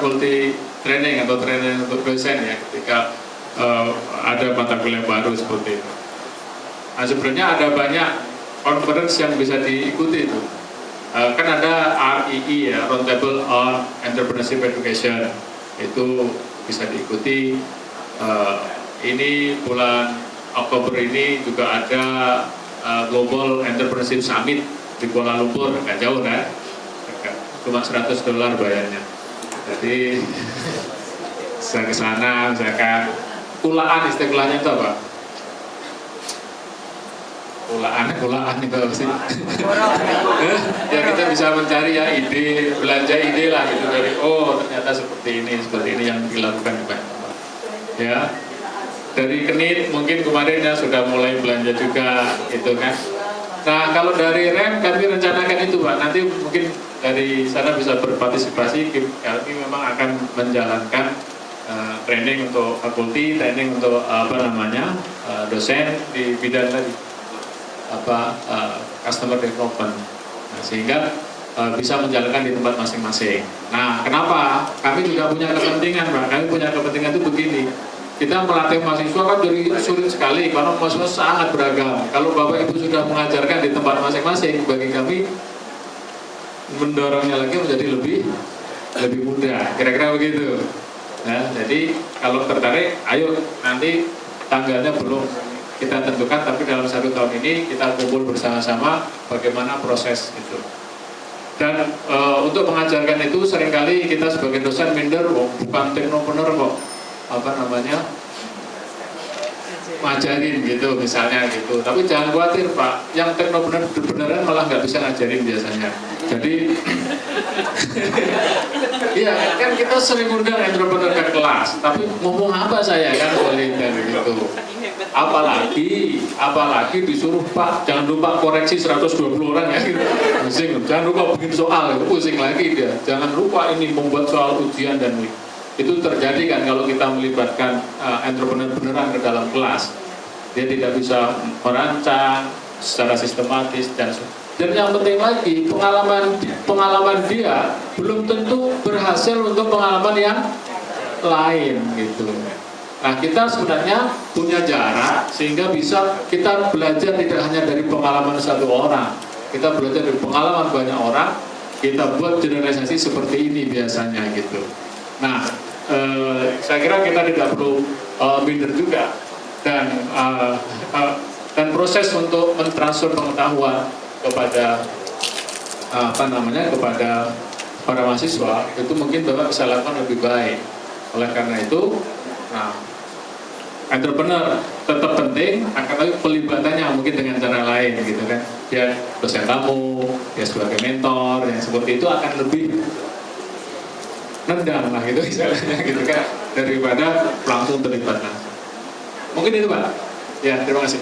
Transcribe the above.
faculty training atau training untuk dosen ya ketika ada mata kuliah baru seperti itu. Nah, sebenarnya ada banyak conference yang bisa diikuti itu. Kan ada REE ya, Roundtable on Entrepreneurship Education, itu bisa diikuti. Ini bulan Oktober ini juga ada Global Entrepreneurship Summit di Kuala Lumpur, nggak jauh kan? Cuma $100 bayarnya. Jadi bisa ke sana, misalkan kulaan, istilahnya itu apa? Kulaan itu apa sih? Ya kita bisa mencari ya ide, belanja ide lah gitu dari ternyata seperti ini yang dilakukan Pak. Ya, dari Kenit mungkin kemarin ya sudah mulai belanja juga gitu kan. Nah kalau dari REM kami rencanakan itu Pak, nanti mungkin dari sana bisa berpartisipasi. Kami memang akan menjalankan training untuk fakulti, training untuk dosen di bidang tadi customer development. Nah, sehingga bisa menjalankan di tempat masing-masing. Nah, kenapa? Kami juga punya kepentingan, Pak. Kami punya kepentingan itu begini. Kita melatih mahasiswa kan jadi sulit sekali karena mahasiswa sangat beragam. Kalau Bapak Ibu sudah mengajarkan di tempat masing-masing, bagi kami mendorongnya lagi menjadi lebih mudah. Kira-kira begitu. Nah, jadi kalau tertarik, ayo nanti tanggalnya belum kita tentukan, tapi dalam 1 tahun ini kita kumpul bersama-sama bagaimana proses itu. Dan untuk mengajarkan itu seringkali kita sebagai dosen minder, bukan teknopreneur kok, ngajarin gitu misalnya gitu. Tapi jangan khawatir Pak, yang teknopreneur beneran malah nggak bisa ngajarin biasanya. Jadi iya kan kita sering undang entrepreneur ke kelas, tapi ngomong apa saya kan boleh gitu. Apalagi disuruh Pak jangan lupa koreksi 120 orang ya gitu. Pusing, jangan lupa bikin soal, pusing lagi dia. Jangan lupa ini membuat soal ujian dan itu terjadi kan kalau kita melibatkan entrepreneur beneran ke dalam kelas. Dia tidak bisa merancang secara sistematis dan yang penting lagi pengalaman dia belum tentu berhasil untuk pengalaman yang lain gitu. Nah, kita sebenarnya punya jarak sehingga bisa kita belajar tidak hanya dari pengalaman satu orang. Kita belajar dari pengalaman banyak orang, kita buat generalisasi seperti ini biasanya gitu. Nah, saya kira kita tidak perlu minder juga dan proses untuk mentransfer pengetahuan kepada kepada para mahasiswa itu mungkin Bapak bisa lakukan lebih baik. Oleh karena itu, entrepreneur tetap penting, akan tapi pelibatannya mungkin dengan cara lain gitu kan. Dia dosen tamu, dia sebagai mentor, yang seperti itu akan lebih nendang lah gitu misalnya gitu kan, daripada langsung terlibat langsung. Mungkin itu Pak. Ya, terima kasih.